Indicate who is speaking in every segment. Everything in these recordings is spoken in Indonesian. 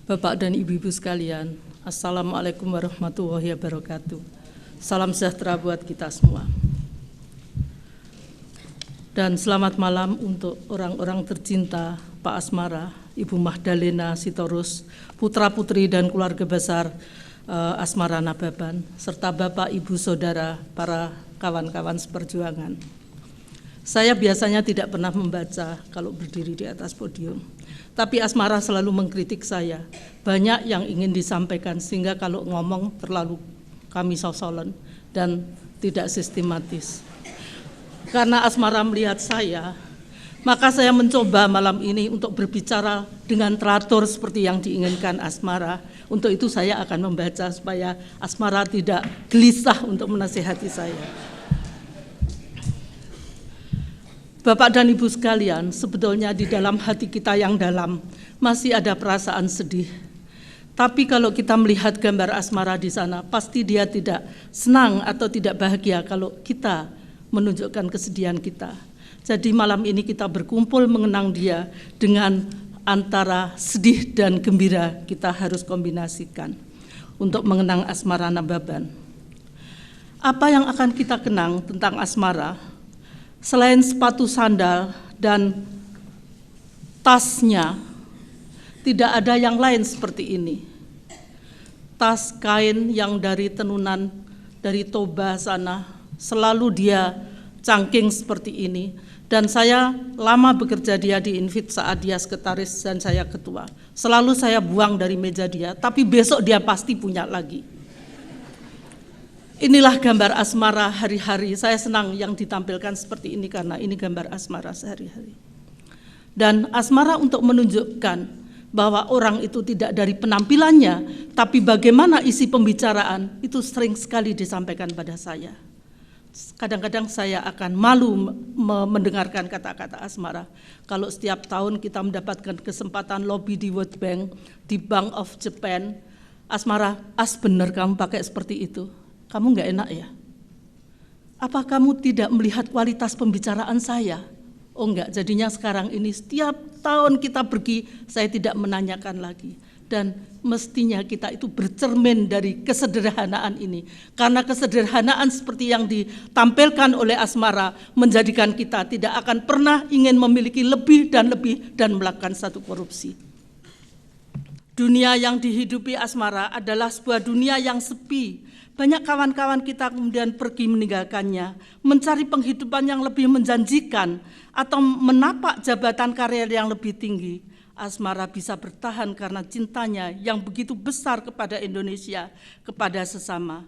Speaker 1: Bapak dan Ibu-ibu sekalian, Assalamualaikum warahmatullahi wabarakatuh. Salam sejahtera buat kita semua. Dan selamat malam untuk orang-orang tercinta Pak Asmara, Ibu Magdalena Sitorus, putra-putri dan keluarga besar Asmara Nababan, serta Bapak, Ibu, Saudara, para kawan-kawan seperjuangan. Saya biasanya tidak pernah membaca kalau berdiri di atas podium, tapi Asmara selalu mengkritik saya. Banyak yang ingin disampaikan sehingga kalau ngomong terlalu kami sosolen dan tidak sistematis. Karena Asmara melihat saya, maka saya mencoba malam ini untuk berbicara dengan teratur seperti yang diinginkan Asmara. Untuk itu saya akan membaca supaya Asmara tidak gelisah untuk menasihati saya. Bapak dan Ibu sekalian, sebetulnya di dalam hati kita yang dalam masih ada perasaan sedih. Tapi kalau kita melihat gambar Asmara di sana, pasti dia tidak senang atau tidak bahagia kalau kita menunjukkan kesedihan kita. Jadi malam ini kita berkumpul mengenang dia dengan antara sedih dan gembira kita harus kombinasikan untuk mengenang Asmara Nababan. Apa yang akan kita kenang tentang Asmara? Selain sepatu sandal dan tasnya, tidak ada yang lain seperti ini. Tas kain yang dari tenunan dari Toba sana, selalu dia cangking seperti ini. Dan saya lama bekerja dia di Infit saat dia sekretaris dan saya ketua. Selalu saya buang dari meja dia, tapi besok dia pasti punya lagi. Inilah gambar Asmara hari-hari. Saya senang yang ditampilkan seperti ini karena ini gambar Asmara sehari-hari. Dan Asmara untuk menunjukkan bahwa orang itu tidak dari penampilannya, tapi bagaimana isi pembicaraan, itu sering sekali disampaikan pada saya. Kadang-kadang saya akan malu mendengarkan kata-kata Asmara. Kalau setiap tahun kita mendapatkan kesempatan lobby di World Bank, di Bank of Japan, Asmara, benar kamu pakai seperti itu. Kamu enggak enak ya? Apa kamu tidak melihat kualitas pembicaraan saya? Oh enggak, jadinya sekarang ini setiap tahun kita pergi, saya tidak menanyakan lagi. Dan mestinya kita itu bercermin dari kesederhanaan ini. Karena kesederhanaan seperti yang ditampilkan oleh Asmara menjadikan kita tidak akan pernah ingin memiliki lebih dan melakukan satu korupsi. Dunia yang dihidupi Asmara adalah sebuah dunia yang sepi. Banyak kawan-kawan kita kemudian pergi meninggalkannya, mencari penghidupan yang lebih menjanjikan atau menapak jabatan karir yang lebih tinggi. Asmara bisa bertahan karena cintanya yang begitu besar kepada Indonesia, kepada sesama.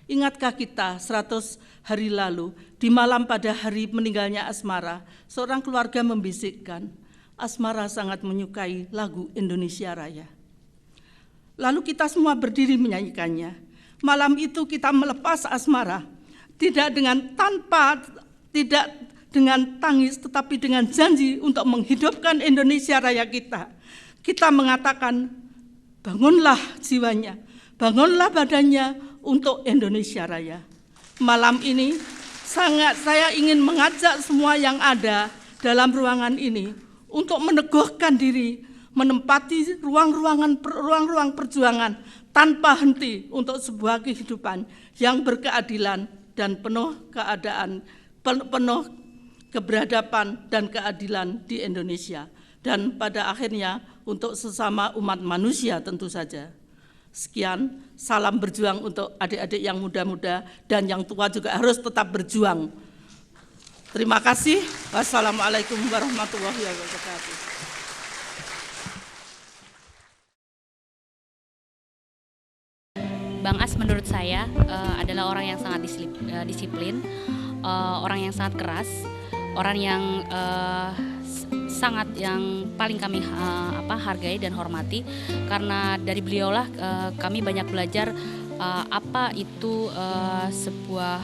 Speaker 1: Ingatkah kita 100 hari lalu, di malam pada hari meninggalnya Asmara, seorang keluarga membisikkan, Asmara sangat menyukai lagu Indonesia Raya. Lalu kita semua berdiri menyanyikannya. Malam itu kita melepas Asmara, tidak dengan tangis, tetapi dengan janji untuk menghidupkan Indonesia Raya kita. Kita mengatakan, bangunlah jiwanya, bangunlah badannya untuk Indonesia Raya. Malam ini saya ingin mengajak semua yang ada dalam ruangan ini untuk meneguhkan diri, menempati ruang-ruang perjuangan tanpa henti untuk sebuah kehidupan yang berkeadilan dan penuh keberadaban dan keadilan di Indonesia. Dan pada akhirnya untuk sesama umat manusia tentu saja. Sekian, salam berjuang untuk adik-adik yang muda-muda dan yang tua juga harus tetap berjuang. Terima kasih. Wassalamualaikum warahmatullahi wabarakatuh.
Speaker 2: Bang As menurut saya adalah orang yang sangat disiplin, orang yang sangat keras, orang yang sangat yang paling kami hargai dan hormati, karena dari beliaulah kami banyak belajar apa itu sebuah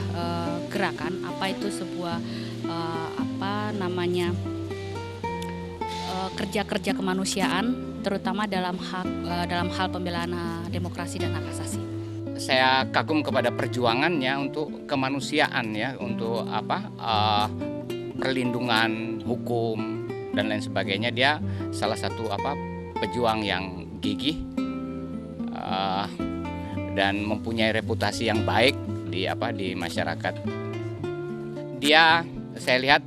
Speaker 2: gerakan, apa itu sebuah kerja-kerja kemanusiaan, terutama dalam hal pembelaan demokrasi dan hak asasi.
Speaker 3: Saya kagum kepada perjuangannya untuk kemanusiaan ya, untuk perlindungan hukum dan lain sebagainya. Dia salah satu pejuang yang gigih dan mempunyai reputasi yang baik di masyarakat. Dia, saya lihat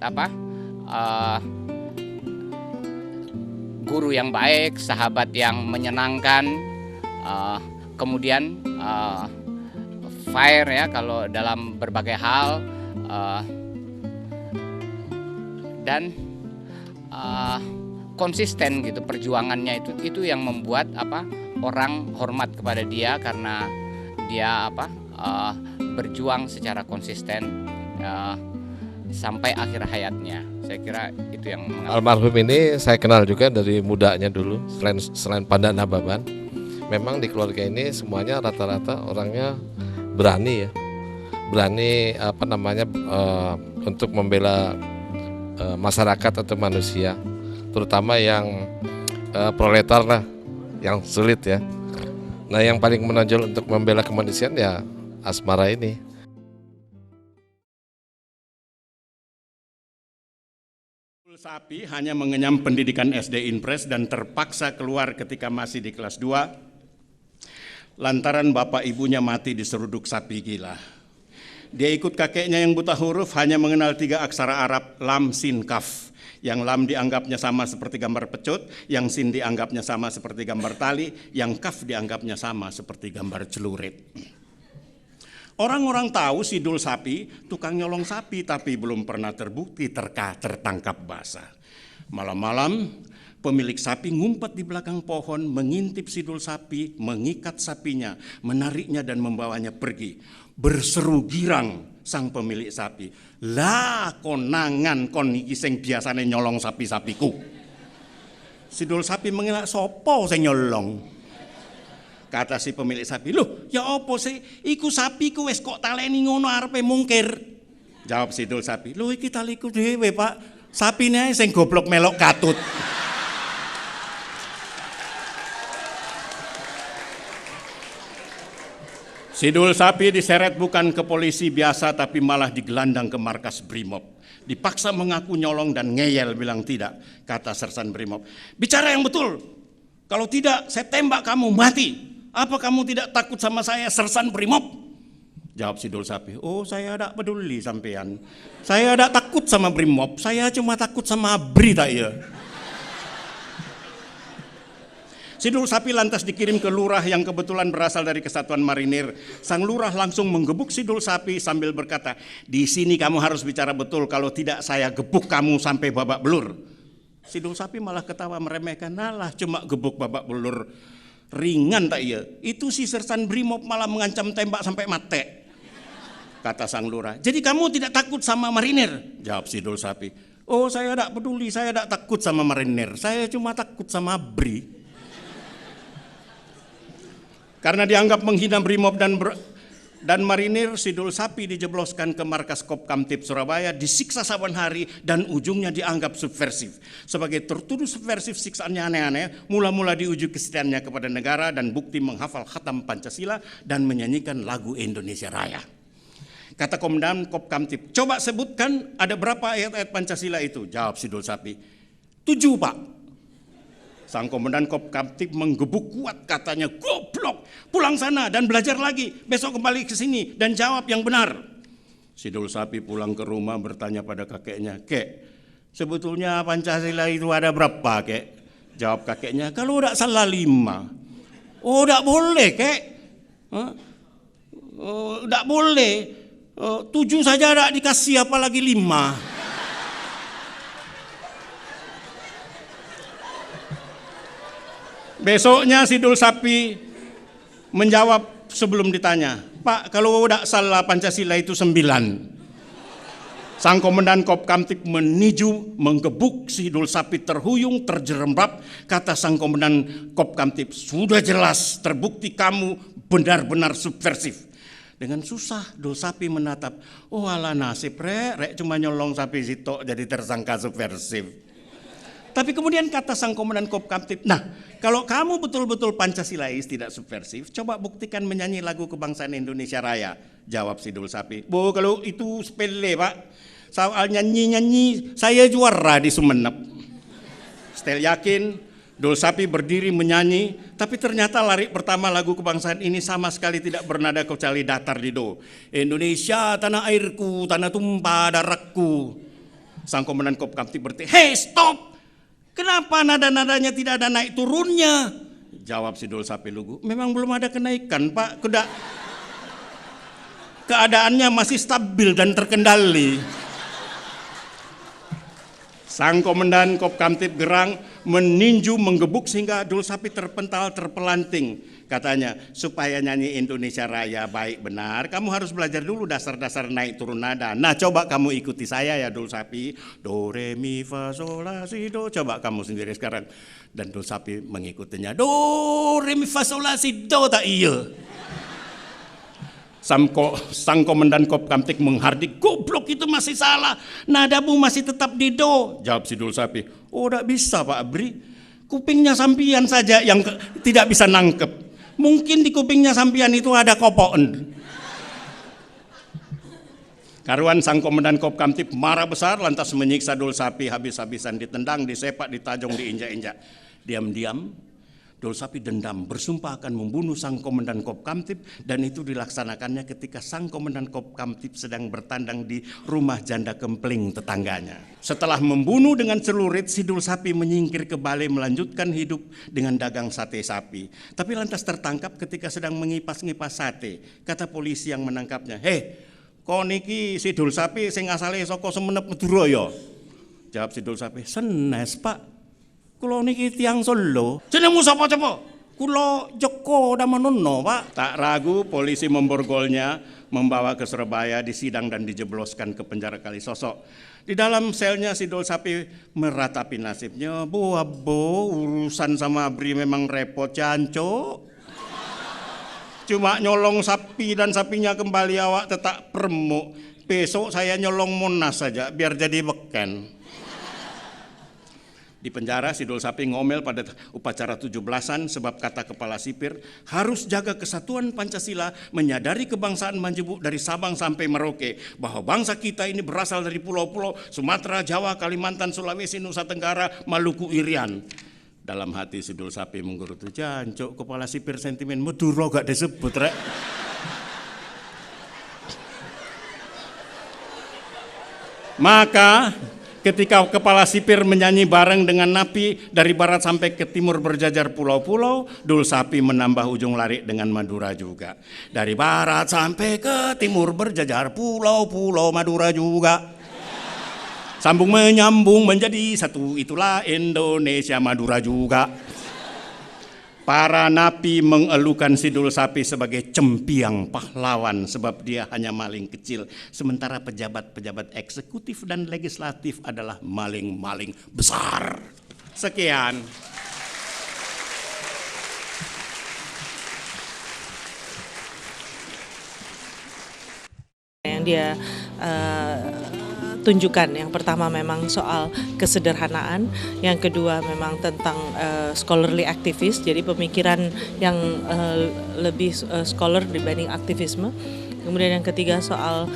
Speaker 3: guru yang baik, sahabat yang menyenangkan, kemudian fair ya kalau dalam berbagai hal, dan konsisten gitu perjuangannya. Itu yang membuat orang hormat kepada dia, karena dia berjuang secara konsisten sampai akhir hayatnya. Saya kira itu yang
Speaker 4: almarhum ini saya kenal juga dari mudanya dulu. Selain Pandan Nababan, memang di keluarga ini semuanya rata-rata orangnya berani ya, berani untuk membela masyarakat atau manusia, terutama yang proletar lah, yang sulit ya. Nah, yang paling menonjol untuk membela kemanusiaan ya Asmara ini.
Speaker 5: Sapi hanya mengenyam pendidikan SD Inpres dan terpaksa keluar ketika masih di kelas 2 lantaran bapak ibunya mati diseruduk sapi gila. Dia ikut kakeknya yang buta huruf, hanya mengenal 3 aksara Arab, lam, sin, kaf. Yang lam dianggapnya sama seperti gambar pecut, yang sin dianggapnya sama seperti gambar tali, yang kaf dianggapnya sama seperti gambar celurit. Orang-orang tahu si Dul Sapi tukang nyolong sapi, tapi belum pernah terbukti tertangkap basah. Malam-malam pemilik sapi ngumpet di belakang pohon, mengintip si Dul Sapi, mengikat sapinya, menariknya dan membawanya pergi. Berseru girang sang pemilik sapi, "Lah konangan kon iki sing biasane nyolong sapi-sapiku." Si Dul Sapi mengelak, "Sopo sing nyolong?" Kata si pemilik sapi, "Loh, ya apa sih? Iku sapiku wis kok taleni ngono arepe mungkir." Jawab si Dul Sapi, "Loh iki taliku dhewe, Pak. Sapine sing goblok melok katut." Si Dul Sapi diseret bukan ke polisi biasa, tapi malah digelandang ke markas Brimob. Dipaksa mengaku nyolong dan ngeyel bilang tidak. Kata Sersan Brimob, "Bicara yang betul. Kalau tidak, saya tembak kamu mati. Apa kamu tidak takut sama saya, Sersan Brimob?" Jawab si Dul Sapi, "Oh, saya tidak peduli sampean. Saya tidak takut sama Brimob. Saya cuma takut sama ABRI tak ya." Si Dul Sapi lantas dikirim ke lurah yang kebetulan berasal dari Kesatuan Marinir. Sang lurah langsung menggebuk si Dul Sapi sambil berkata, "Di sini kamu harus bicara betul, kalau tidak saya gebuk kamu sampai babak belur." Si Dul Sapi malah ketawa meremehkan, "Alah, cuma gebuk babak belur. Ringan tak iya? Itu si Sersan Brimob malah mengancam tembak sampai mati." Kata sang lurah, "Jadi kamu tidak takut sama marinir?" Jawab si Dul Sapi, "Oh, saya tidak peduli, saya tidak takut sama marinir. Saya cuma takut sama ABRI." Karena dianggap menghina Brimob dan marinir, si Dul Sapi dijebloskan ke markas Kop Kamtib Surabaya, disiksa saban hari dan ujungnya dianggap subversif. Sebagai tertuduh subversif, siksaannya aneh-aneh, mula-mula diuji kesetiaannya kepada negara dan bukti menghafal khatam Pancasila dan menyanyikan lagu Indonesia Raya. Kata Komandan Kop Kamtib, "Coba sebutkan ada berapa ayat-ayat Pancasila itu?" Jawab si Dul Sapi, 7, Pak. Sang Komandan Kop Kamtib menggebuk kuat, katanya, "Goblok, pulang sana dan belajar lagi. Besok kembali ke sini dan jawab yang benar." Si Dul Sapi pulang ke rumah bertanya pada kakeknya, "Kek, sebetulnya Pancasila itu ada berapa, Kek?" Jawab kakeknya, "Kalau tidak salah 5. "Oh, tidak boleh, Kek. Tidak boleh. 7 saja tidak dikasih, apalagi 5. Besoknya si Dul Sapi menjawab sebelum ditanya, "Pak, kalau tidak salah Pancasila itu 9. Sang Komandan Kop Kamtib meniju, menggebuk si Dul Sapi terhuyung, terjerembab. Kata sang Komandan Kop Kamtib, "Sudah jelas terbukti kamu benar-benar subversif." Dengan susah Dul Sapi menatap, "Oh ala nasib, rek cuma nyolong sapi sitok jadi tersangka subversif." Tapi kemudian kata sang Komandan Kop Kamtib, "Nah, kalau kamu betul-betul Pancasilais tidak subversif, coba buktikan menyanyi lagu kebangsaan Indonesia Raya." Jawab si Dul Sapi, "Bu, kalau itu sepele, Pak. Soal nyanyi-nyanyi saya juara di Sumenep." Setel yakin, Dul Sapi berdiri menyanyi, tapi ternyata larik pertama lagu kebangsaan ini sama sekali tidak bernada kecuali datar di do. Indonesia tanah airku, tanah tumpah darahku. Sang komandan Kop Kamtip berteriak, "Hei, stop! Kenapa nada-nadanya tidak ada naik turunnya?" Jawab si Dul Sapi lugu, "Memang belum ada kenaikan, Pak. Keadaannya masih stabil dan terkendali." Sang komandan Kop Kamtip gerang meninju menggebuk sehingga Dul Sapi terpental terpelanting. Katanya, supaya nyanyi Indonesia Raya baik benar, kamu harus belajar dulu dasar-dasar naik turun nada. Nah, coba kamu ikuti saya ya Dul Sapi. Do, re, mi, fa, sol, la, si, do. Coba kamu sendiri sekarang. Dan Dul Sapi mengikutinya. Do, re, mi, fa, sol, la, si, do, tak iya. Sang komandan Kop Kamtip menghardik, "Goblok, itu masih salah. Nadamu masih tetap di do." Jawab si Dul Sapi, "Oh, tidak bisa Pak Abri. Kupingnya sampian saja yang tidak bisa nangkep. Mungkin di kupingnya sampian itu ada kopoen." Karuan sang komandan Kop Kamtip marah besar lantas menyiksa Dul Sapi habis-habisan, ditendang, disepak, ditajong, diinjak-injak. Diam-diam Dul Sapi dendam, bersumpah akan membunuh sang komandan Kop Kamtip, dan itu dilaksanakannya ketika sang komandan Kop Kamtip sedang bertandang di rumah janda kempling tetangganya. Setelah membunuh dengan celurit, si Dul Sapi menyingkir ke balai melanjutkan hidup dengan dagang sate sapi. Tapi lantas tertangkap ketika sedang mengipas-ngipas sate. Kata polisi yang menangkapnya, "Hei, kok niki si Dul Sapi sing asale saka Semenep Madura ya?" Jawab si Dul Sapi, "Senes Pak. Kulo niki tiang Solo." "Jenengmu sapa coba?" "Kulo Joko Damanono, Pak." Tak ragu polisi memborgolnya, membawa ke Surabaya, disidang dan dijebloskan ke penjara Kalisosok. Di dalam selnya si Dul Sapi meratapi nasibnya. "Bu Abo, urusan sama Abri memang repot, Janco. Cuma nyolong sapi dan sapinya kembali awak tetap permuk. Besok saya nyolong Monas saja biar jadi beken." Di penjara si Dul Sapi ngomel pada upacara 17-an sebab kata kepala sipir, "Harus jaga kesatuan Pancasila, menyadari kebangsaan Manjubuk dari Sabang sampai Merauke, bahwa bangsa kita ini berasal dari pulau-pulau Sumatera, Jawa, Kalimantan, Sulawesi, Nusa Tenggara, Maluku, Irian." Dalam hati si Dul Sapi menggerutu, "Jancuk, kepala sipir sentimen Madura gak disebut rek." Maka ketika kepala sipir menyanyi bareng dengan napi dari barat sampai ke timur berjajar pulau-pulau, Dul Sapi menambah ujung larik dengan Madura juga. Dari barat sampai ke timur berjajar pulau-pulau Madura juga. Sambung menyambung menjadi satu, itulah Indonesia Madura juga. Para napi mengelukan si Dul Sapi sebagai cempiang pahlawan sebab dia hanya maling kecil, sementara pejabat-pejabat eksekutif dan legislatif adalah maling-maling besar. Sekian.
Speaker 6: Yang dia tunjukkan, yang pertama memang soal kesederhanaan, yang kedua memang tentang scholarly activist, jadi pemikiran yang lebih scholar dibanding aktivisme, kemudian yang ketiga soal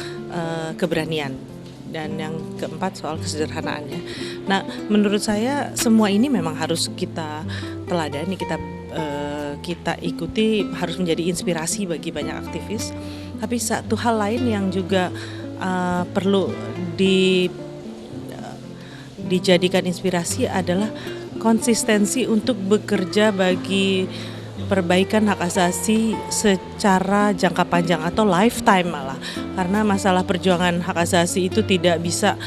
Speaker 6: keberanian, dan yang keempat soal kesederhanaannya. Nah, menurut saya semua ini memang harus kita teladani, kita ikuti, harus menjadi inspirasi bagi banyak aktivis. Tapi satu hal lain yang juga perlu dijadikan inspirasi adalah konsistensi untuk bekerja bagi perbaikan hak asasi secara jangka panjang atau lifetime malah, karena masalah perjuangan hak asasi itu tidak bisa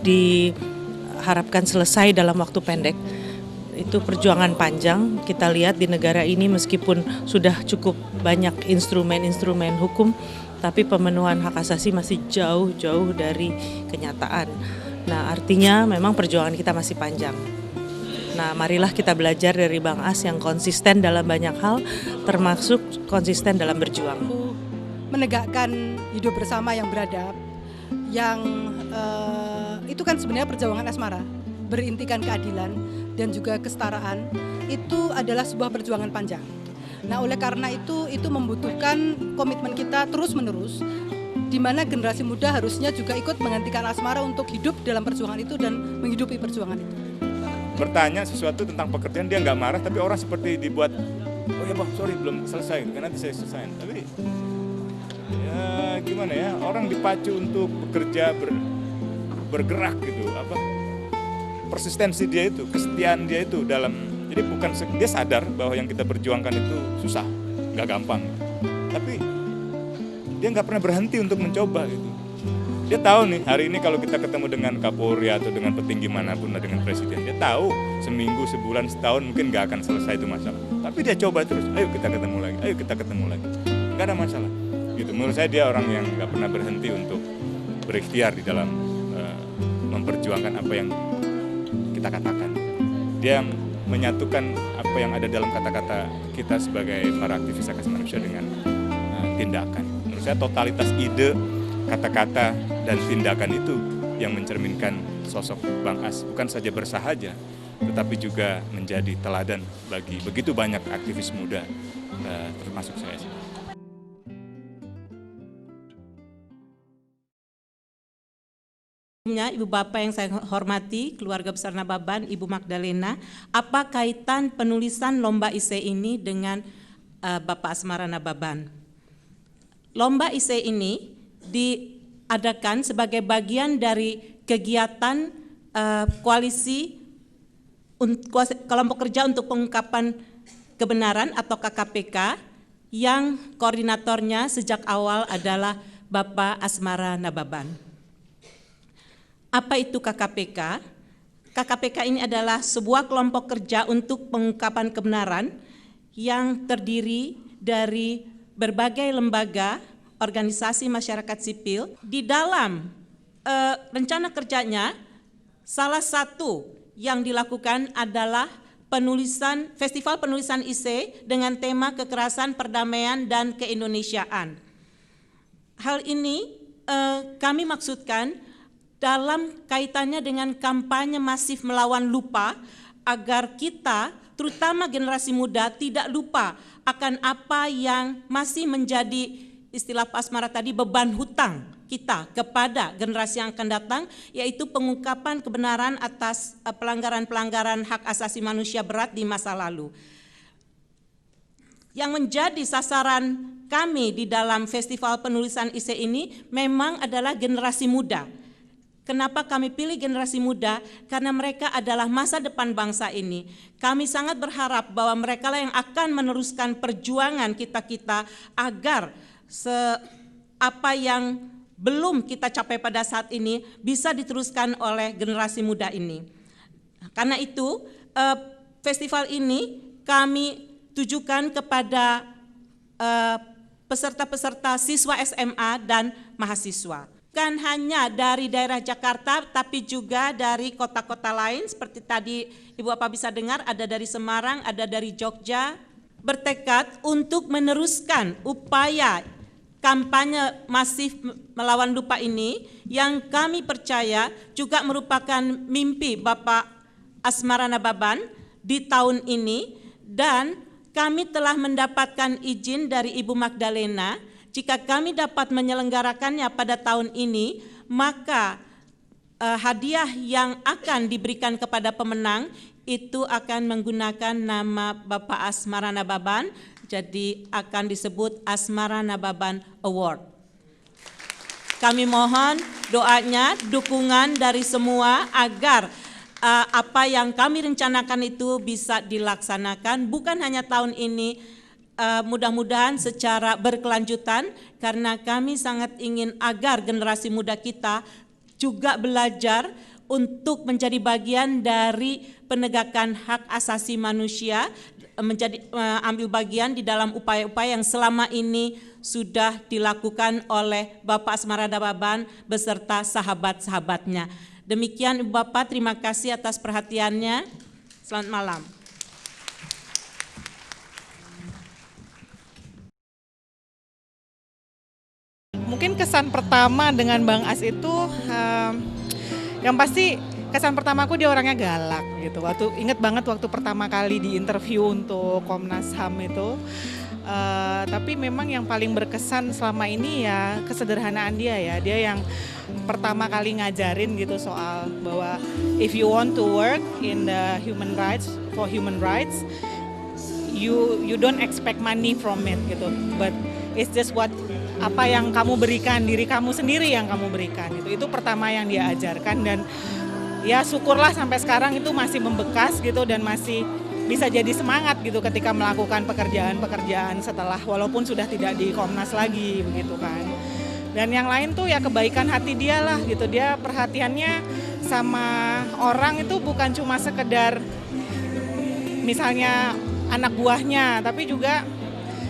Speaker 6: diharapkan selesai dalam waktu pendek. Itu perjuangan panjang. Kita lihat di negara ini meskipun sudah cukup banyak instrumen-instrumen hukum, tapi pemenuhan hak asasi masih jauh-jauh dari kenyataan. Nah, artinya memang perjuangan kita masih panjang. Nah, marilah kita belajar dari Bang As yang konsisten dalam banyak hal, termasuk konsisten dalam berjuang.
Speaker 7: Menegakkan hidup bersama yang beradab, yang itu kan sebenarnya perjuangan asmara, berintikan keadilan dan juga kesetaraan, itu adalah sebuah perjuangan panjang. Nah, oleh karena itu membutuhkan komitmen kita terus-menerus, di mana generasi muda harusnya juga ikut menghentikan asmara untuk hidup dalam perjuangan itu dan menghidupi perjuangan itu.
Speaker 8: bertanya sesuatu tentang pekerjaan, dia nggak marah, tapi orang seperti dibuat, oh ya bang, sorry belum selesai, kan nanti saya selesai. Tapi ya gimana ya, orang dipacu untuk bekerja, bergerak gitu, persistensi dia itu, kesetiaan dia itu dalam, jadi bukan dia sadar bahwa yang kita perjuangkan itu susah, nggak gampang, tapi dia nggak pernah berhenti untuk mencoba gitu. Dia tahu nih, hari ini kalau kita ketemu dengan Kapolri atau dengan petinggi manapun, dengan presiden, dia tahu seminggu, sebulan, setahun mungkin nggak akan selesai itu masalah. Tapi dia coba terus, ayo kita ketemu lagi, ayo kita ketemu lagi. Nggak ada masalah. Gitu. Menurut saya dia orang yang nggak pernah berhenti untuk berikhtiar di dalam memperjuangkan apa yang kita katakan. Dia menyatukan apa yang ada dalam kata-kata kita sebagai para aktivis hak asasi manusia dengan tindakan. Menurut saya totalitas ide, kata-kata, dan tindakan itu yang mencerminkan sosok Bang As bukan saja bersahaja, tetapi juga menjadi teladan bagi begitu banyak aktivis muda, termasuk saya.
Speaker 9: Ibu Bapak yang saya hormati, keluarga besar Nababan, Ibu Magdalena, apa kaitan penulisan lomba ISE ini dengan Bapak Asmara Nababan? Lomba ISE ini diadakan sebagai bagian dari kegiatan koalisi kelompok kerja untuk pengungkapan kebenaran atau KKPK yang koordinatornya sejak awal adalah Bapak Asmara Nababan. Apa itu KKPK? KKPK ini adalah sebuah kelompok kerja untuk pengungkapan kebenaran yang terdiri dari berbagai lembaga, organisasi masyarakat sipil. Di dalam rencana kerjanya, salah satu yang dilakukan adalah festival penulisan ISE dengan tema kekerasan, perdamaian, dan keindonesiaan. Hal ini kami maksudkan dalam kaitannya dengan kampanye masif melawan lupa, agar kita, terutama generasi muda, tidak lupa akan apa yang masih menjadi istilah Pak Asmara tadi beban hutang kita kepada generasi yang akan datang, yaitu pengungkapan kebenaran atas pelanggaran-pelanggaran hak asasi manusia berat di masa lalu. Yang menjadi sasaran kami di dalam festival penulisan ISE ini memang adalah generasi muda. Kenapa kami pilih generasi muda? Karena mereka adalah masa depan bangsa ini. Kami sangat berharap bahwa mereka lah yang akan meneruskan perjuangan kita-kita agar apa yang belum kita capai pada saat ini bisa diteruskan oleh generasi muda ini. Karena itu festival ini kami tujukan kepada peserta-peserta siswa SMA dan mahasiswa. Bukan hanya dari daerah Jakarta, tapi juga dari kota-kota lain seperti tadi Ibu Bapak bisa dengar, ada dari Semarang, ada dari Jogja, bertekad untuk meneruskan upaya kampanye masif melawan lupa ini yang kami percaya juga merupakan mimpi Bapak Asmara Nababan di tahun ini, dan kami telah mendapatkan izin dari Ibu Magdalena. Jika kami dapat menyelenggarakannya pada tahun ini, maka hadiah yang akan diberikan kepada pemenang itu akan menggunakan nama Bapak Asmara Nababan, jadi akan disebut Asmara Nababan Award. Kami mohon doanya, dukungan dari semua agar apa yang kami rencanakan itu bisa dilaksanakan, bukan hanya tahun ini, mudah-mudahan secara berkelanjutan, karena kami sangat ingin agar generasi muda kita juga belajar untuk menjadi bagian dari penegakan hak asasi manusia, ambil bagian di dalam upaya-upaya yang selama ini sudah dilakukan oleh Bapak Asmara Nababan beserta sahabat-sahabatnya. Demikian Ibu Bapak, terima kasih atas perhatiannya. Selamat malam.
Speaker 10: Mungkin kesan pertama dengan Bang As itu yang pasti kesan pertamaku dia orangnya galak gitu. Ingat banget waktu pertama kali di interview untuk Komnas HAM itu Tapi memang yang paling berkesan selama ini ya kesederhanaan dia ya. Dia yang pertama kali ngajarin gitu soal bahwa if you want to work in the human rights, for human rights, you don't expect money from it gitu, but it's just apa yang kamu berikan, diri kamu sendiri yang kamu berikan itu pertama yang dia ajarkan. Dan ya syukurlah sampai sekarang itu masih membekas gitu dan masih bisa jadi semangat gitu ketika melakukan pekerjaan-pekerjaan setelah walaupun sudah tidak di Komnas lagi begitu kan. Dan yang lain tuh ya kebaikan hati dia lah gitu, dia perhatiannya sama orang itu bukan cuma sekedar misalnya anak buahnya, tapi juga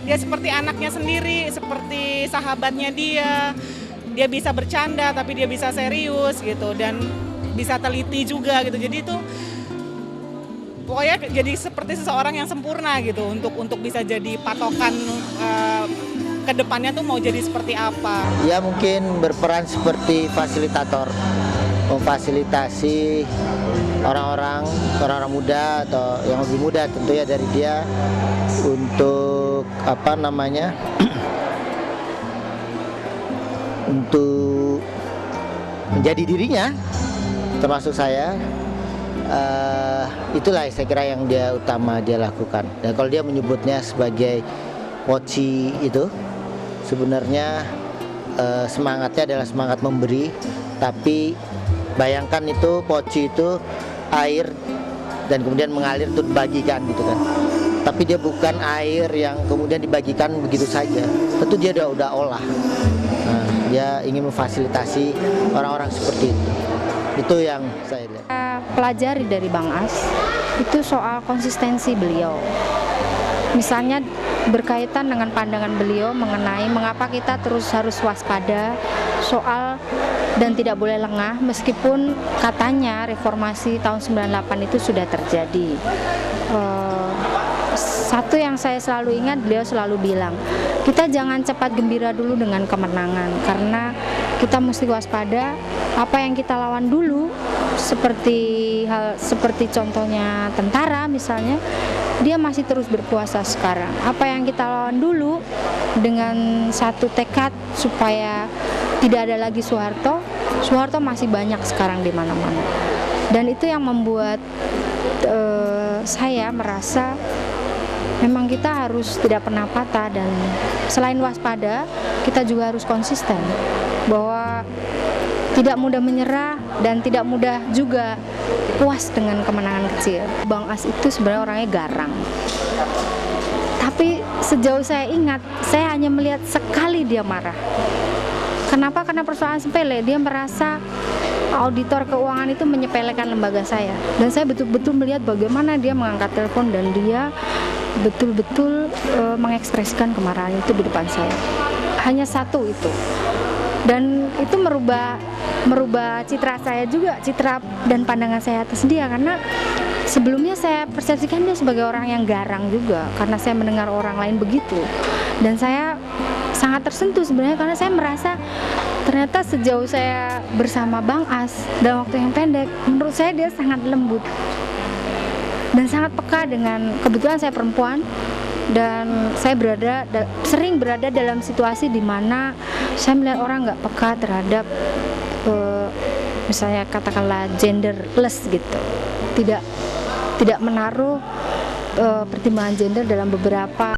Speaker 10: dia seperti anaknya sendiri, seperti sahabatnya dia bisa bercanda tapi dia bisa serius gitu dan bisa teliti juga gitu. Jadi itu pokoknya jadi seperti seseorang yang sempurna gitu untuk bisa jadi patokan ke depannya tuh mau jadi seperti apa.
Speaker 11: Ya mungkin berperan seperti fasilitator, memfasilitasi orang-orang muda atau yang lebih muda tentunya dari dia untuk untuk menjadi dirinya, termasuk saya. Itulah saya kira yang dia lakukan. Dan kalau dia menyebutnya sebagai poci itu sebenarnya semangatnya adalah semangat memberi, tapi bayangkan itu poci itu air dan kemudian mengalir untuk dibagikan gitu kan. Tapi dia bukan air yang kemudian dibagikan begitu saja. Tentu dia udah olah. Nah, dia ingin memfasilitasi orang-orang seperti itu. Itu yang saya lihat.
Speaker 12: Pelajari dari Bang As itu soal konsistensi beliau. Misalnya berkaitan dengan pandangan beliau mengenai mengapa kita terus harus waspada soal dan tidak boleh lengah meskipun katanya reformasi tahun 98 itu sudah terjadi. Satu yang saya selalu ingat, beliau selalu bilang, kita jangan cepat gembira dulu dengan kemenangan karena kita mesti waspada apa yang kita lawan dulu, seperti contohnya tentara misalnya, dia masih terus berkuasa sekarang. Apa yang kita lawan dulu dengan satu tekad supaya tidak ada lagi Soeharto masih banyak sekarang di mana-mana. Dan itu yang membuat saya merasa memang kita harus tidak pernah patah, dan selain waspada kita juga harus konsisten bahwa tidak mudah menyerah dan tidak mudah juga puas dengan kemenangan kecil. Bang As itu sebenarnya orangnya garang, tapi sejauh saya ingat saya hanya melihat sekali dia marah. Kenapa? Karena persoalan sepele. Dia merasa auditor keuangan itu menyepelekan lembaga saya, dan saya betul-betul melihat bagaimana dia mengangkat telepon dan dia betul-betul mengekspresikan kemarahan itu di depan saya. Hanya satu itu, dan itu merubah citra saya juga, citra dan pandangan saya atas dia, karena sebelumnya saya persepsikan dia sebagai orang yang garang juga karena saya mendengar orang lain begitu, dan saya sangat tersentuh sebenarnya karena saya merasa ternyata sejauh saya bersama Bang As dalam waktu yang pendek, menurut saya dia sangat lembut dan sangat peka dengan, kebetulan saya perempuan dan saya sering berada dalam situasi di mana saya melihat orang nggak peka terhadap misalnya katakanlah genderless gitu, tidak menaruh pertimbangan gender dalam beberapa